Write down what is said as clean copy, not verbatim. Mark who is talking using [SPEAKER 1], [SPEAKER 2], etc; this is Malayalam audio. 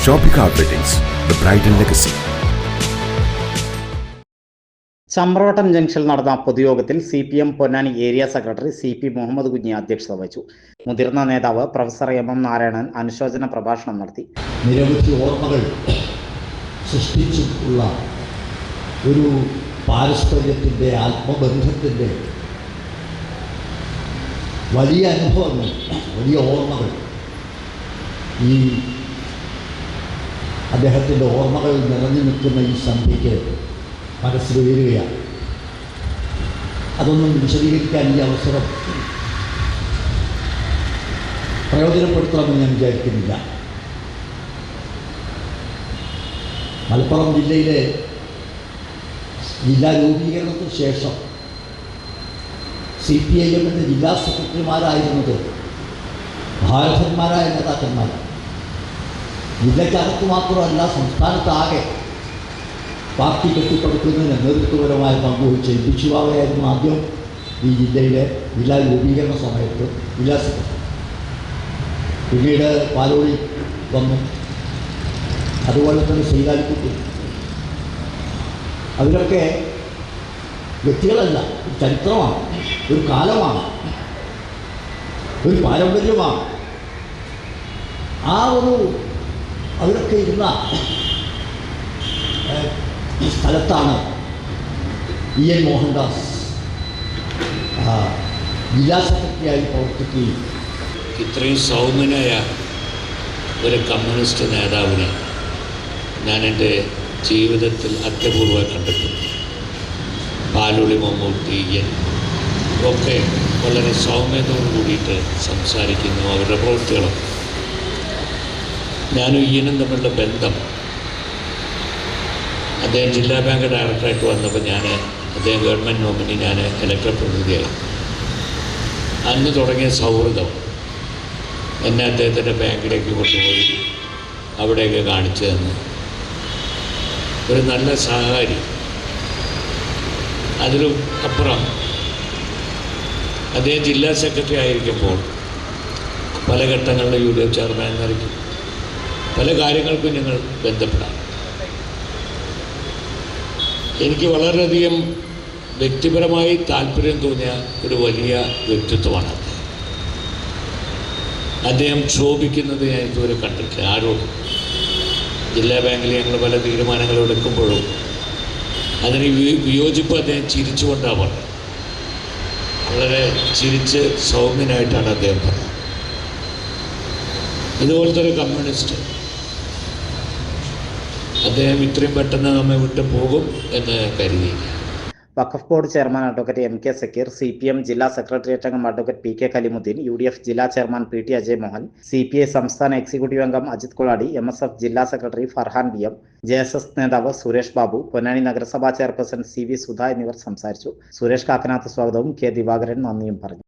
[SPEAKER 1] Shopika Weddings, the bride and legacy.
[SPEAKER 2] Chamravattam ജംഗ്ഷനിൽ നടന്ന പൊതുയോഗത്തിൽ CPM Ponnani area secretary CP Muhammad Kunhi അധ്യക്ഷത വഹിച്ചു. മുതിർന്ന നേതാവ് പ്രൊഫസർ MM നാരായണൻ അനുശോചന പ്രഭാഷണം നടത്തി.
[SPEAKER 3] നിരവധി ഓർമ്മകൾ സൃഷ്ടിച്ചിട്ടുള്ള ഒരു പാരസ്പര്യത്തിൻ്റെ ആത്മബന്ധത്തിൻ്റെ വലിയ അനുഭവങ്ങൾ, വലിയ ഓർമ്മകൾ ഈ അദ്ദേഹത്തിൻ്റെ ഓർമ്മകൾ നിറഞ്ഞു നിൽക്കുന്ന ഈ സന്ധ്യയ്ക്ക് മനസ്സിൽ ഉയരുകയാണ്. അതൊന്നും വിശദീകരിക്കാൻ ഈ അവസരം പ്രയോജനപ്പെടുത്തണമെന്ന് ഞാൻ വിചാരിക്കുന്നില്ല. മലപ്പുറം ജില്ലയിലെ ജില്ലാ രൂപീകരണത്തിന് ശേഷം CPIMൻ്റെ ജില്ലാ സെക്രട്ടറിമാരായിരുന്നത് ഭാരതന്മാരായ നേതാക്കന്മാരാണ്. ജില്ലയ്ക്കകത്ത് മാത്രമല്ല, സംസ്ഥാനത്താകെ പാർട്ടി കെട്ടിപ്പടുക്കുന്നതിന് നേതൃത്വപരമായ പങ്കുവഹിച്ച ബിച്ചുവാവയായിരുന്നു ആദ്യം ഈ ജില്ലയിലെ ജില്ലാ രൂപീകരണ സമയത്ത് ജില്ലാ സെക്രട്ടറി. പിന്നീട് പാലോളി വന്നു, അതുപോലെ തന്നെ ശ്രീകാലിക്കുട്ടി. അവരൊക്കെ വ്യക്തികളല്ല, ഒരു ചരിത്രമാണ്, ഒരു കാലമാണ്, ഒരു പാരമ്പര്യമാണ്. അവരൊക്കെ ഇരുന്ന ഈ സ്ഥലത്താണ് EN മോഹൻദാസ് ജില്ലാ സെക്രട്ടറിയായി പ്രവർത്തിക്കുകയും.
[SPEAKER 4] ഇത്രയും സൗമ്യനായ ഒരു കമ്മ്യൂണിസ്റ്റ് നേതാവിനെ ഞാൻ എൻ്റെ ജീവിതത്തിൽ അത്യപൂർവ്വം കണ്ടിട്ടുണ്ട്. പാലോളി മമ്മൂട്ടി ഒക്കെ വളരെ സൗമ്യതയോട് കൂടിയിട്ട് സംസാരിക്കുന്നു. അവരുടെ പ്രവൃത്തികളും ഞാനും EN തമ്മിലുള്ള ബന്ധം, അദ്ദേഹം ജില്ലാ ബാങ്ക് ഡയറക്ടറായിട്ട് വന്നപ്പോൾ അദ്ദേഹം ഗവൺമെൻറ് നോമിനി, ഞാൻ ഇലക്ടഡ് പ്രതിനിധിയായി. അന്ന് തുടങ്ങിയ സൗഹൃദം എന്നെ അദ്ദേഹത്തിൻ്റെ ബാങ്കിലേക്ക് കൊണ്ടുപോയി അവിടെയൊക്കെ കാണിച്ചു തന്നു. ഒരു നല്ല സഹകാരി. അതിലും അപ്പുറം അദ്ദേഹം ജില്ലാ സെക്രട്ടറി ആയിരിക്കുമ്പോൾ പല ഘട്ടങ്ങളിലും UDF ചെയർമാൻ നിറയ്ക്കും, പല കാര്യങ്ങൾക്കും ഞങ്ങൾ ബന്ധപ്പെടാം. എനിക്ക് വളരെയധികം വ്യക്തിപരമായി താല്പര്യം തോന്നിയ ഒരു വലിയ വ്യക്തിത്വമാണ് അദ്ദേഹം ക്ഷോഭിക്കുന്നത് ഞാൻ ഇതുവരെ കണ്ടിട്ടില്ല ആരോടും. ജില്ലാ ബാങ്കിൽ ഞങ്ങൾ പല തീരുമാനങ്ങൾ എടുക്കുമ്പോഴും അതിന് വിയോജിപ്പ് അദ്ദേഹം ചിരിച്ചുകൊണ്ടാണ് പറഞ്ഞത്. വളരെ ചിരിച്ച് സൗമ്യനായിട്ടാണ് അദ്ദേഹം പറഞ്ഞത്. ഇതുപോലത്തെ ഒരു കമ്മ്യൂണിസ്റ്റ് അദ്ദേഹം ഇത്രയും പെട്ടെന്ന് നമ്മെ വിട്ടു പോകും എന്ന് കരുതി.
[SPEAKER 2] Waqf board chairman advocate MK Zakir, CPM ജില്ലാ സെക്രട്ടേറിയറ്റ് അംഗം അഡ്വക്കേറ്റ് PK കലിമുദ്ദീൻ, UDF ജില്ലാ chairman PT Ajay Mohan, CPI സംസ്ഥാന എക്സിക്യൂട്ടീവ് അംഗം അജിത് കുളാടി, MSF ജില്ലാ സെക്രട്ടറി ഫർഹാൻ BM, JSS നേതാവ് സുരേഷ് ബാബു, പൊന്നാനി നഗരസഭാ ചെയർപേഴ്സൺ CV സുധ എന്നിവർ സംസാരിച്ചു. സുരേഷ് കാക്കനാഥ് സ്വാഗതവും K ദിവാകരൻ നന്ദിയും പറഞ്ഞു.